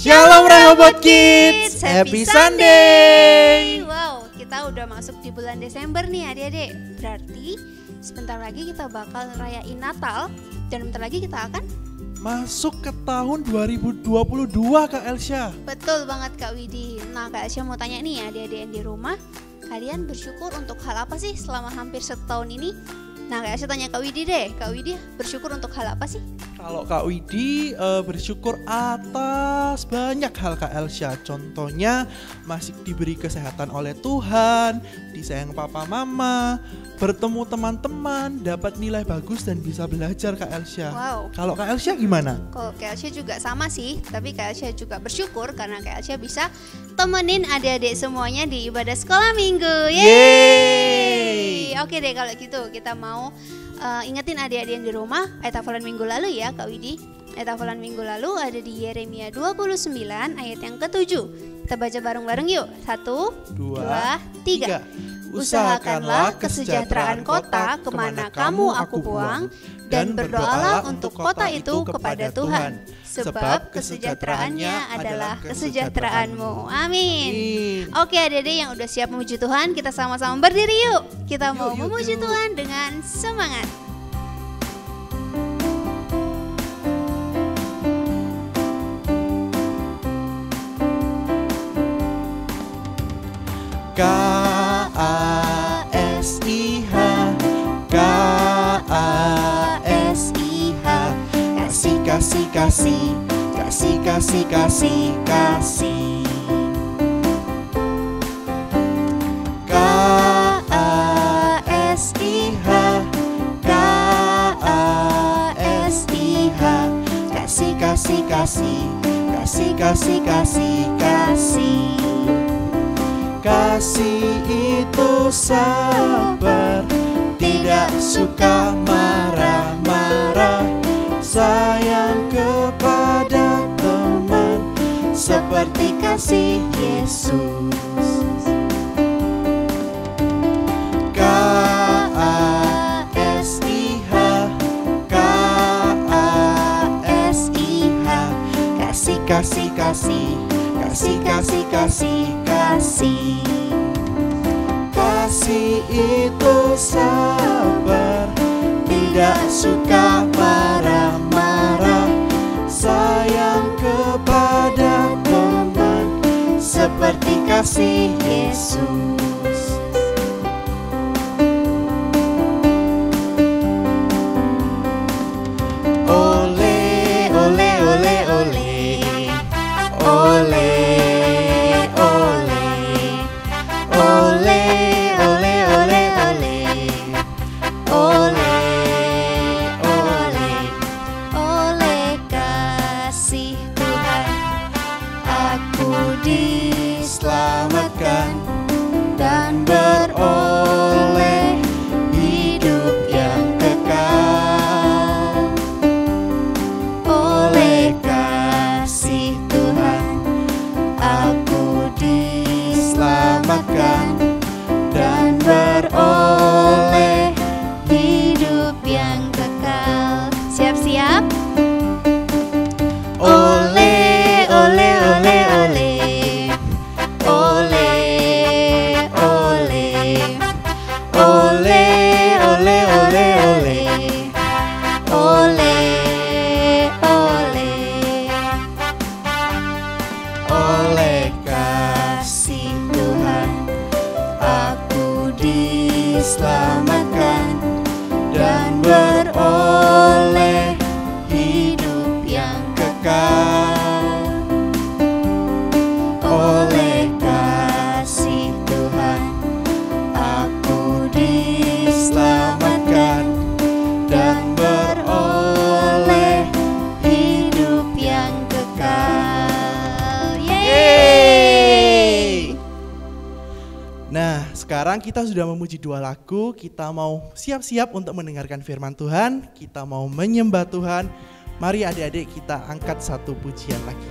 Shalom Rehoboth Kids, Happy Sunday. Wow, kita udah masuk di bulan Desember nih adik-adik. Berarti sebentar lagi kita bakal rayain Natal. Dan bentar lagi kita akan masuk ke tahun 2022 Kak Elsha. Betul banget Kak Widi. Nah Kak Elsha mau tanya nih ya adik-adik yang di rumah, kalian bersyukur untuk hal apa sih selama hampir setahun ini? Nah Kak Elsha tanya Kak Widi deh, Kak Widi bersyukur untuk hal apa sih? Kalau Kak Widi bersyukur atas banyak hal Kak Elsha. Contohnya masih diberi kesehatan oleh Tuhan, disayang papa mama, bertemu teman-teman, dapat nilai bagus dan bisa belajar Kak Elsha. Wow. Kalau Kak Elsha gimana? Kalau Kak Elsha juga sama sih, tapi Kak Elsha juga bersyukur karena Kak Elsha bisa temenin adik-adik semuanya di ibadah sekolah minggu. Yeay! Oke deh kalau gitu kita mau ingetin adik-adik yang di rumah ayat hafalan minggu lalu ya Kak Widi. Ayat hafalan minggu lalu ada di Yeremia 29 ayat yang ke-7. Kita baca bareng-bareng yuk. 1, 2, 3. Usahakanlah kesejahteraan kota kemana kamu aku buang, dan berdoalah untuk kota itu kepada Tuhan, sebab kesejahteraannya adalah kesejahteraanmu. Amin. Oke adik-adik yang udah siap memuji Tuhan, kita sama-sama berdiri yuk. Kita mau memuji Tuhan dengan semangat. K-A-S-I-H, K-A-S-I-H, kasih, kasih, kasih, kasih, kasih, kasih, kasih. K-A-S-I-H, K-A-S-I-H, kasih, kasih, kasih, kasih, kasih, kasih, kasih. Kasih itu sabar, tidak suka marah-marah, sayang kepada teman, seperti kasih Yesus. K-A-S-I-H, K-A-S-I-H, kasih, kasih, kasih, kasih, kasih, kasih, kasih. Kasih itu sabar, tidak suka marah-marah, sayang kepada teman, seperti kasih Yesus. Ole, ole, ole, ole, ole. Diselamatkan dan beroleh hidup yang kekal. Oleh kasih Tuhan aku diselamatkan dan beroleh hidup yang kekal. Siap-siap? Oleh, oleh, oleh, oleh. Diselamatkan dan beroleh hidup yang kekal. Oleh kasih Tuhan aku diselamatkan dan beroleh hidup yang kekal. Yeay! Nah, sekarang kita sudah memuji dua lagu, kita mau siap-siap untuk mendengarkan firman Tuhan, kita mau menyembah Tuhan. Mari adik-adik kita angkat satu pujian lagi.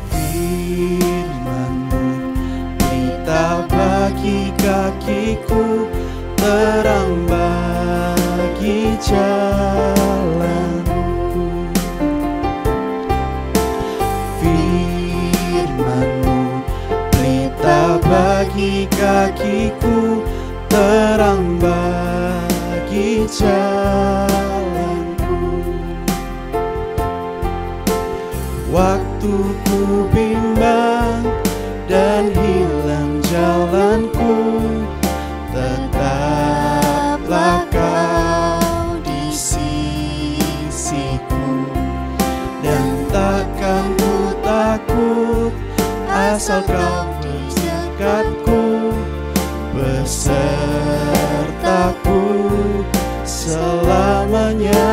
Firman-Mu berita bagi kakiku, terang bagi jalanku. Firman-Mu pelita bagi kakiku, terang bagi jalanku. Waktu ku bimbang dan hilang jalanku, tetaplah Kau di sisiku, dan takkan ku takut asal Kau di dekatku, besertaku selamanya.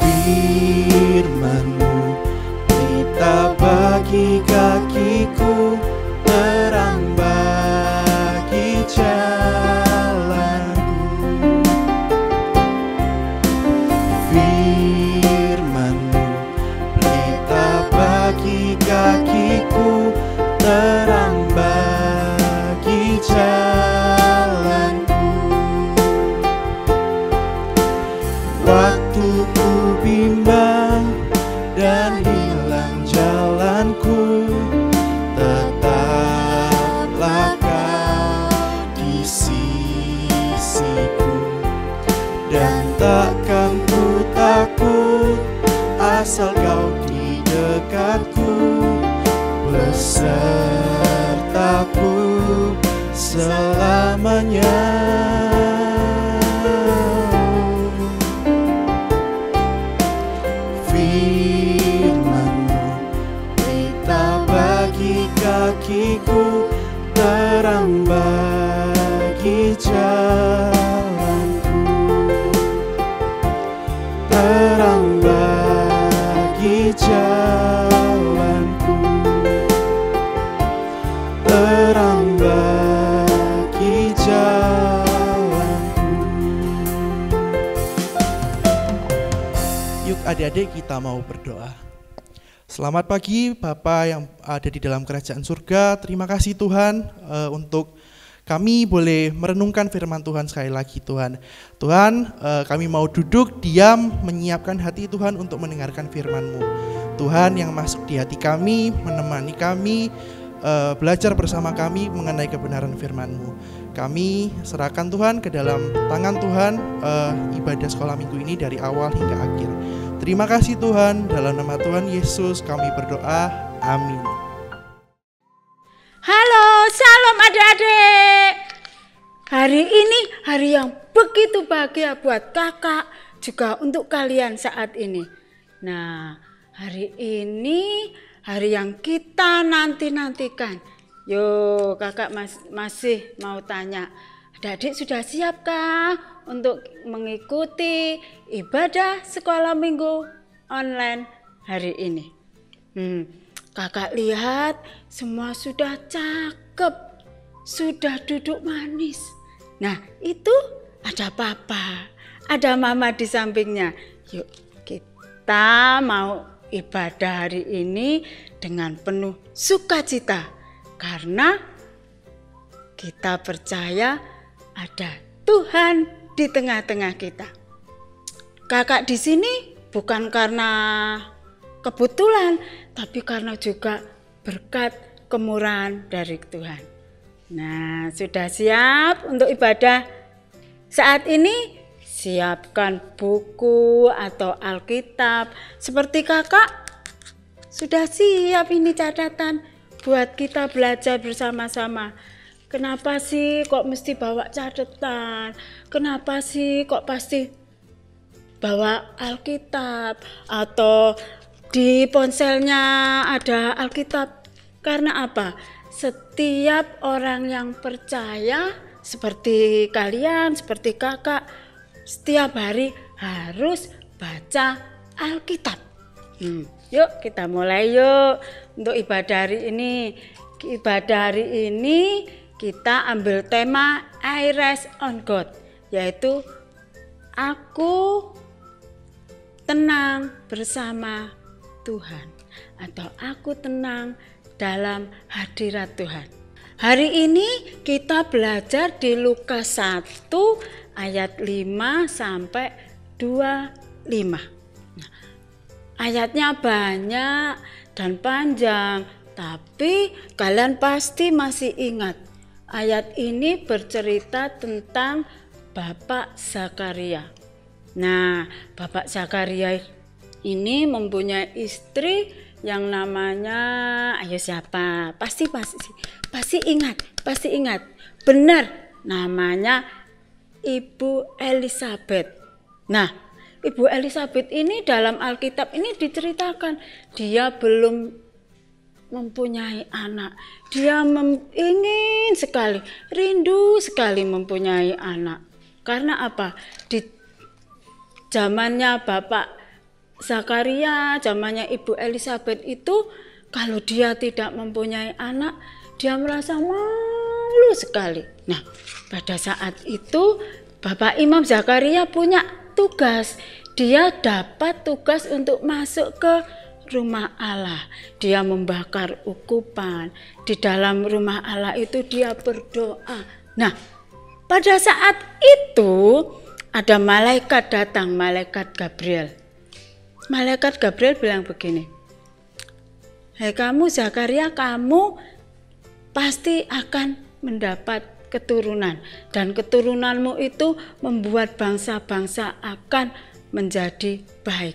Firman-Mu pelita bagi kakiku, terang bagi jalanku. Firman-Mu pelita bagi kakiku, terang bagi jalanku. Waktu ku bimbang dan hilang jalanku, tetaplah Kau di sisiku, dan takkan ku takut asal Kau di dekatku, besertaku selamanya. Firman-Mu pelita bagi kakiku, terang bagi jalanku, terang bagi jalanku, terang bagi jalanku. Yuk adik-adik, kita mau berdoa. Selamat pagi Bapa yang ada di dalam kerajaan surga. Terima kasih Tuhan untuk kami boleh merenungkan firman Tuhan sekali lagi Tuhan. Tuhan, kami mau duduk diam menyiapkan hati Tuhan untuk mendengarkan firman-Mu. Tuhan yang masuk di hati kami, menemani kami, belajar bersama kami mengenai kebenaran firman-Mu. Kami serahkan Tuhan ke dalam tangan Tuhan ibadah sekolah minggu ini dari awal hingga akhir. Terima kasih Tuhan, dalam nama Tuhan Yesus kami berdoa, amin. Halo, salam adik-adik. Hari ini hari yang begitu bahagia buat kakak, juga untuk kalian saat ini. Nah, hari ini hari yang kita nanti-nantikan. Yo, kakak masih mau tanya, adik-adik sudah siapkah untuk mengikuti ibadah sekolah minggu online hari ini? Kakak lihat semua sudah cakep, sudah duduk manis. Nah, itu ada papa, ada mama di sampingnya. Yuk, kita mau ibadah hari ini dengan penuh sukacita. Karena kita percaya ada Tuhan di tengah-tengah kita. Kakak di sini bukan karena kebetulan, tapi karena juga berkat kemurahan dari Tuhan. Nah, sudah siap untuk ibadah saat ini? Siapkan buku atau Alkitab. Seperti kakak, sudah siap ini catatan buat kita belajar bersama-sama. Kenapa sih kok mesti bawa catatan? Kenapa sih kok pasti bawa Alkitab? Atau di ponselnya ada Alkitab? Karena apa? Setiap orang yang percaya seperti kalian, seperti kakak, setiap hari harus baca Alkitab. Yuk kita mulai yuk untuk ibadah hari ini. Ibadah hari ini kita ambil tema I rest on God, yaitu aku tenang bersama Tuhan atau aku tenang dalam hadirat Tuhan. Hari ini kita belajar di Lukas 1 ayat 5 sampai 25. Nah, ayatnya banyak dan panjang, tapi kalian pasti masih ingat. Ayat ini bercerita tentang Bapak Zakaria. Nah, Bapak Zakaria ini mempunyai istri yang namanya, ayo siapa? Pasti ingat. Benar, namanya Ibu Elisabet. Nah, Ibu Elisabet ini dalam Alkitab ini diceritakan dia belum mempunyai anak. Dia ingin sekali, rindu sekali mempunyai anak. Karena apa? Di zamannya Bapak Zakaria, zamannya Ibu Elisabet itu, kalau dia tidak mempunyai anak, dia merasa malu sekali. Nah, pada saat itu Bapak Imam Zakaria punya tugas. Dia dapat tugas untuk masuk ke rumah Allah. Dia membakar ukupan. Di dalam rumah Allah itu dia berdoa. Nah, pada saat itu ada malaikat datang, malaikat Gabriel. Malaikat Gabriel bilang begini, "Hai kamu Zakaria, kamu pasti akan mendapat keturunan, dan keturunanmu itu membuat bangsa-bangsa akan menjadi baik."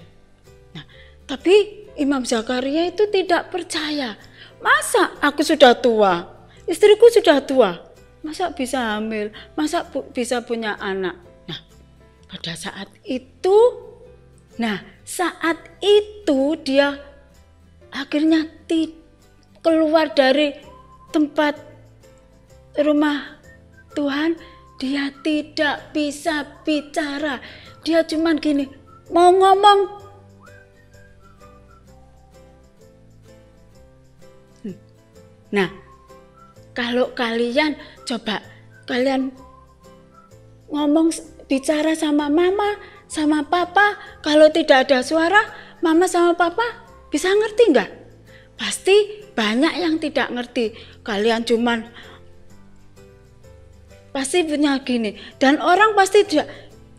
Nah, tapi Imam Zakaria itu tidak percaya. Masa aku sudah tua, istriku sudah tua, masa bisa hamil, masa bisa punya anak? Nah, pada saat itu dia akhirnya keluar dari tempat rumah Tuhan. Dia tidak bisa bicara. Dia cuman gini, mau ngomong. Nah, kalau kalian ngomong, bicara sama mama, sama papa, kalau tidak ada suara, mama sama papa bisa ngerti nggak? Pasti banyak yang tidak ngerti. Kalian cuman pasti punya gini, dan orang pasti tidak,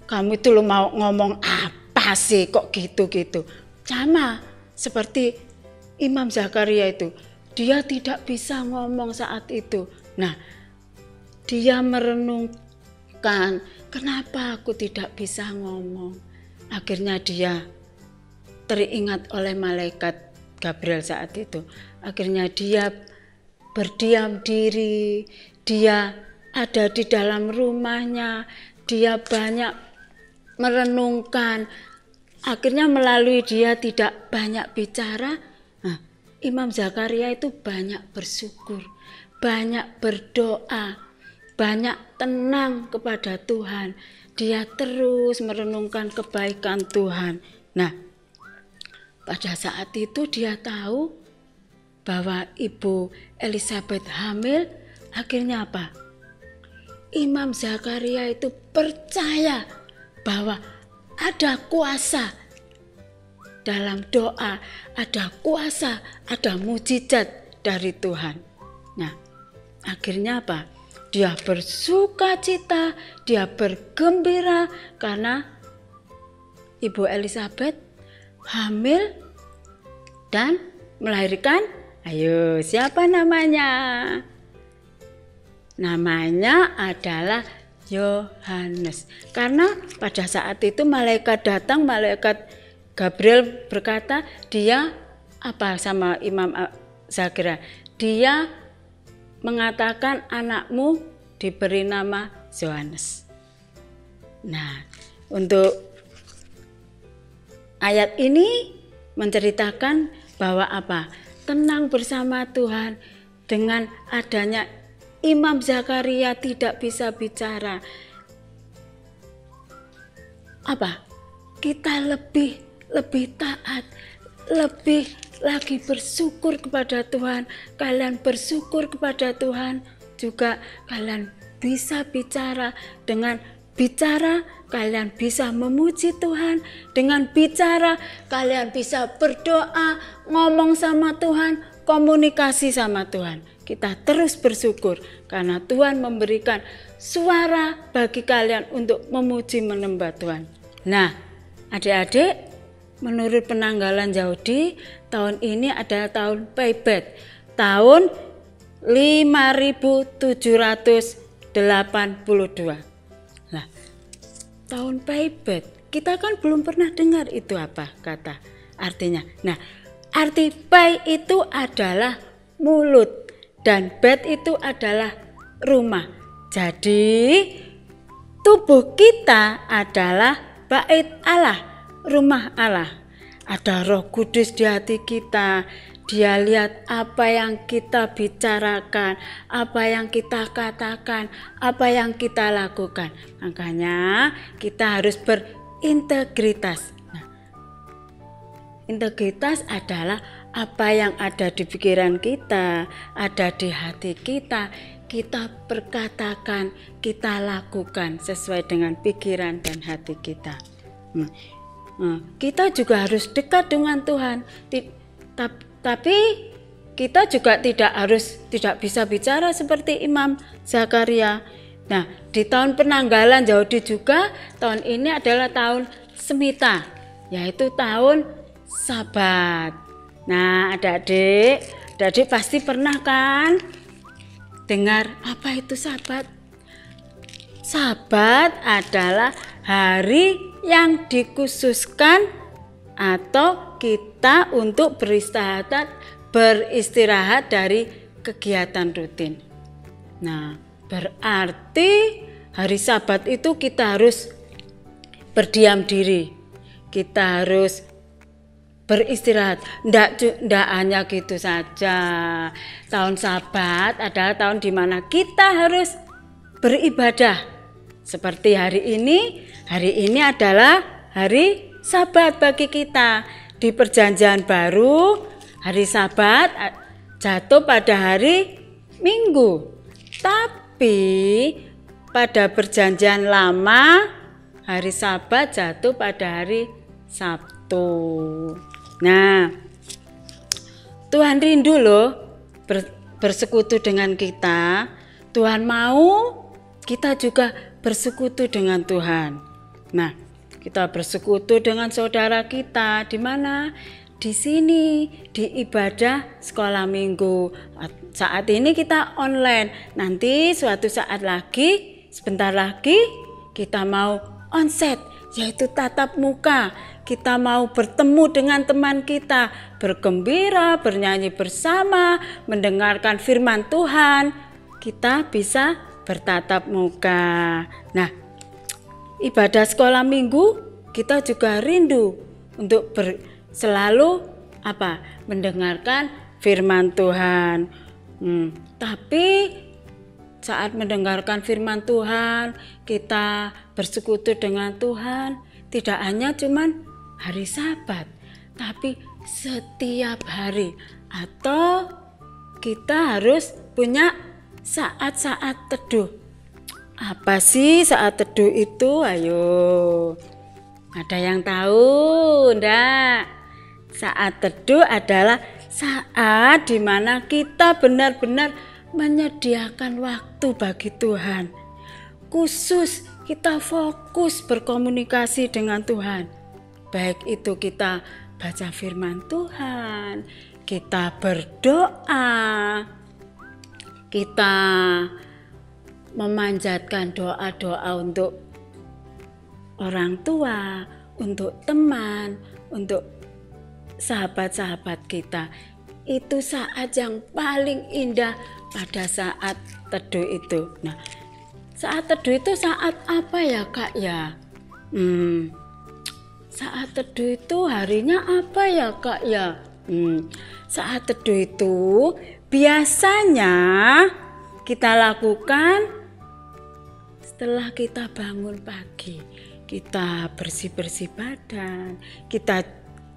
kamu itu lo mau ngomong apa sih kok gitu-gitu. Sama seperti Imam Zakaria itu, dia tidak bisa ngomong saat itu. Nah, dia merenungkan, kenapa aku tidak bisa ngomong? Akhirnya dia teringat oleh malaikat Gabriel saat itu. Akhirnya dia berdiam diri, dia ada di dalam rumahnya, dia banyak merenungkan. Akhirnya melalui dia tidak banyak bicara, Imam Zakaria itu banyak bersyukur, banyak berdoa, banyak tenang kepada Tuhan. Dia terus merenungkan kebaikan Tuhan. Nah, pada saat itu dia tahu bahwa Ibu Elisabet hamil. Akhirnya apa? Imam Zakaria itu percaya bahwa ada kuasa dalam doa, ada kuasa, ada mujizat dari Tuhan. Nah, akhirnya apa? Dia bersukacita, dia bergembira karena Ibu Elisabet hamil dan melahirkan. Ayo, siapa namanya? Namanya adalah Yohanes. Karena pada saat itu malaikat datang, malaikat Gabriel berkata, dia apa sama Imam Zakaria? Dia mengatakan anakmu diberi nama Yohanes. Nah, untuk ayat ini menceritakan bahwa apa? Tenang bersama Tuhan. Dengan adanya Imam Zakaria tidak bisa bicara, apa? Kita lebih taat, lebih lagi bersyukur kepada Tuhan. Kalian bersyukur kepada Tuhan, juga kalian bisa bicara. Dengan bicara kalian bisa memuji Tuhan. Dengan bicara kalian bisa berdoa, ngomong sama Tuhan, komunikasi sama Tuhan. Kita terus bersyukur karena Tuhan memberikan suara bagi kalian untuk memuji menyembah Tuhan. Nah, adik-adik, menurut penanggalan Yahudi, tahun ini adalah tahun Peibat, tahun 5782. Nah, tahun Peibat, kita kan belum pernah dengar itu apa kata artinya. Nah, arti Pei itu adalah mulut dan Bet itu adalah rumah. Jadi tubuh kita adalah bait Allah, rumah Allah. Ada Roh Kudus di hati kita. Dia lihat apa yang kita bicarakan, apa yang kita katakan, apa yang kita lakukan. Makanya kita harus berintegritas. Nah, integritas adalah apa yang ada di pikiran kita, ada di hati kita perkatakan, kita lakukan sesuai dengan pikiran dan hati kita. Kita juga harus dekat dengan Tuhan. Tapi kita juga tidak bisa bicara seperti Imam Zakaria. Nah, di tahun penanggalan Yahudi juga, tahun ini adalah tahun Semita, yaitu tahun Sabat. Nah, adik-adik pasti pernah kan dengar apa itu Sabat? Sabat adalah hari yang dikhususkan atau kita untuk beristirahat dari kegiatan rutin. Nah, berarti hari Sabat itu kita harus berdiam diri, kita harus beristirahat. Ndak hanya gitu saja. Tahun Sabat adalah tahun di mana kita harus beribadah. Seperti hari ini adalah hari Sabat bagi kita. Di Perjanjian Baru, hari Sabat jatuh pada hari Minggu. Tapi pada Perjanjian Lama, hari Sabat jatuh pada hari Sabtu. Nah, Tuhan rindu loh bersekutu dengan kita. Tuhan mau kita juga bersekutu dengan Tuhan. Nah, kita bersekutu dengan saudara kita di mana? Di sini, di ibadah sekolah minggu. Saat ini kita online. Nanti suatu saat lagi, sebentar lagi kita mau onsite, yaitu tatap muka. Kita mau bertemu dengan teman kita, bergembira, bernyanyi bersama, mendengarkan firman Tuhan. Kita bisa bertatap muka. Nah, ibadah sekolah minggu kita juga rindu untuk selalu mendengarkan firman Tuhan. Tapi saat mendengarkan firman Tuhan, kita bersekutu dengan Tuhan, tidak hanya cuman hari Sabat, tapi setiap hari. Atau kita harus punya saat-saat teduh. Apa sih saat teduh itu? Ayo, ada yang tahu enggak? Saat teduh adalah saat di mana kita benar-benar menyediakan waktu bagi Tuhan. Khusus kita fokus berkomunikasi dengan Tuhan. Baik itu kita baca firman Tuhan, kita berdoa, kita memanjatkan doa-doa untuk orang tua, untuk teman, untuk sahabat-sahabat kita. Itu saat yang paling indah pada saat teduh itu. Nah, saat teduh itu saat apa ya Kak ya? Saat teduh itu harinya apa ya Kak ya? Saat teduh itu biasanya kita lakukan setelah kita bangun pagi. Kita bersih-bersih badan, kita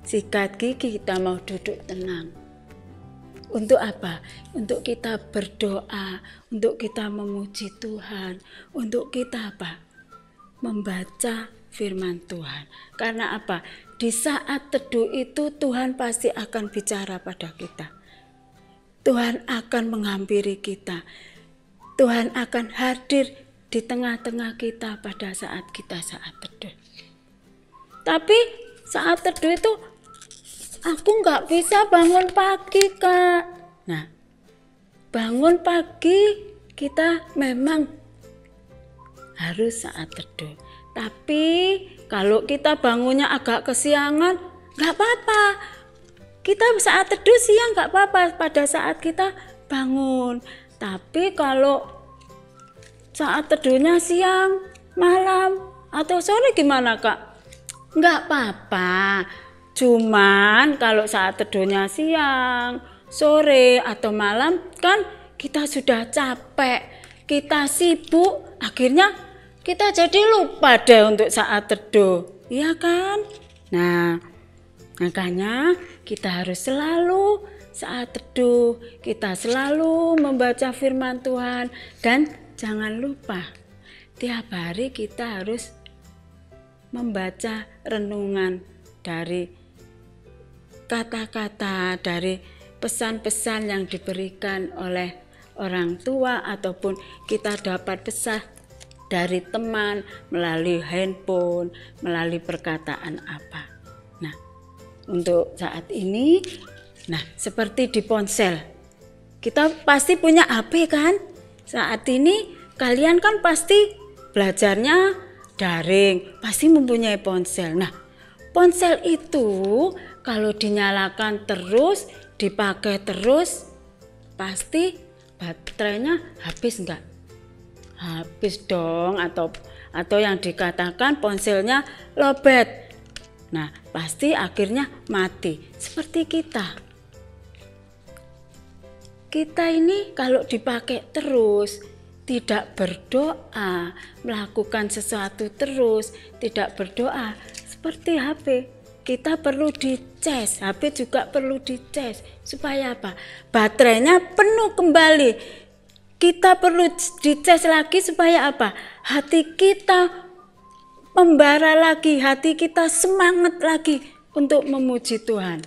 sikat gigi, kita mau duduk tenang. Untuk apa? Untuk kita berdoa, untuk kita memuji Tuhan, untuk kita membaca firman Tuhan. Karena apa? Di saat teduh itu Tuhan pasti akan bicara pada kita. Tuhan akan menghampiri kita. Tuhan akan hadir di tengah-tengah kita pada saat kita saat teduh. Tapi saat teduh itu aku nggak bisa bangun pagi, Kak. Nah, bangun pagi kita memang harus saat teduh. Tapi kalau kita bangunnya agak kesiangan, nggak apa-apa. Kita saat teduh siang nggak apa-apa pada saat kita bangun. Tapi kalau saat teduhnya siang, malam, atau sore gimana, Kak? Nggak apa-apa. Cuman kalau saat teduhnya siang, sore, atau malam kan kita sudah capek, kita sibuk, akhirnya kita jadi lupa deh untuk saat teduh. Iya kan? Nah, makanya kita harus selalu saat teduh, kita selalu membaca firman Tuhan, dan jangan lupa tiap hari kita harus membaca renungan dari kata-kata, dari pesan-pesan yang diberikan oleh orang tua, ataupun kita dapat pesan dari teman melalui handphone, melalui perkataan apa. Nah, untuk saat ini, nah seperti di ponsel, kita pasti punya HP kan? Saat ini kalian kan pasti belajarnya daring, pasti mempunyai ponsel. Nah, ponsel itu kalau dinyalakan terus, dipakai terus, pasti baterainya habis enggak? Habis dong, atau yang dikatakan ponselnya lowbat. Nah, pasti akhirnya mati. Seperti kita. Kita ini kalau dipakai terus, tidak berdoa, melakukan sesuatu terus, tidak berdoa, seperti HP. Kita perlu dicas, HP juga perlu dicas. Supaya apa? Baterainya penuh kembali. Kita perlu dicas lagi supaya apa? Hati kita membara lagi, hati kita semangat lagi untuk memuji Tuhan.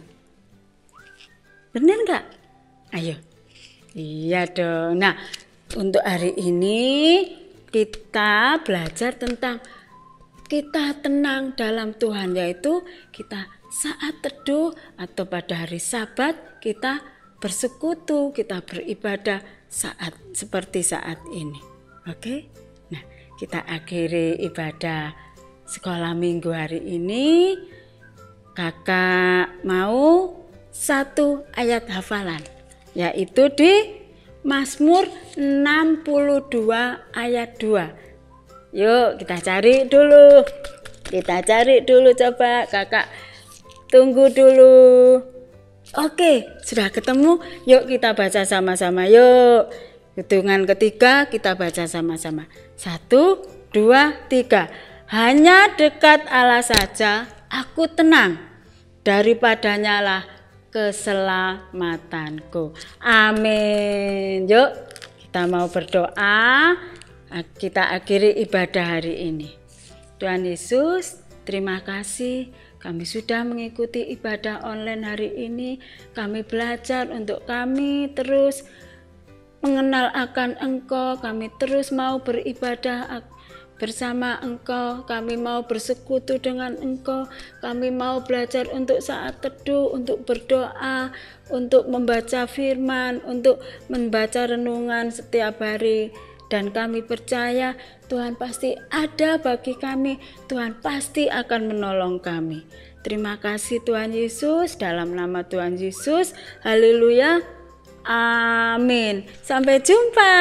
Benar nggak? Ayo. Iya dong. Nah, untuk hari ini kita belajar tentang kita tenang dalam Tuhan, yaitu kita saat teduh atau pada hari Sabat kita bersekutu, kita beribadah seperti saat ini. Oke? Nah, kita akhiri ibadah sekolah minggu hari ini. Kakak mau satu ayat hafalan, yaitu di Mazmur 62 ayat 2. Yuk kita cari dulu. Coba kakak tunggu dulu. Oke, sudah ketemu. Yuk kita baca sama-sama. Yuk. Hitungan ketiga kita baca sama-sama. 1, 2, 3. Hanya dekat Allah saja aku tenang. Daripadanya lah keselamatanku. Amin. Yuk kita mau berdoa. Kita akhiri ibadah hari ini. Tuhan Yesus, terima kasih. Kami sudah mengikuti ibadah online hari ini. Kami belajar untuk kami terus mengenal akan Engkau. Kami terus mau beribadah bersama Engkau. Kami mau bersekutu dengan Engkau. Kami mau belajar untuk saat teduh, untuk berdoa, untuk membaca firman, untuk membaca renungan setiap hari. Dan kami percaya Tuhan pasti ada bagi kami. Tuhan pasti akan menolong kami. Terima kasih Tuhan Yesus. Dalam nama Tuhan Yesus. Haleluya. Amin. Sampai jumpa.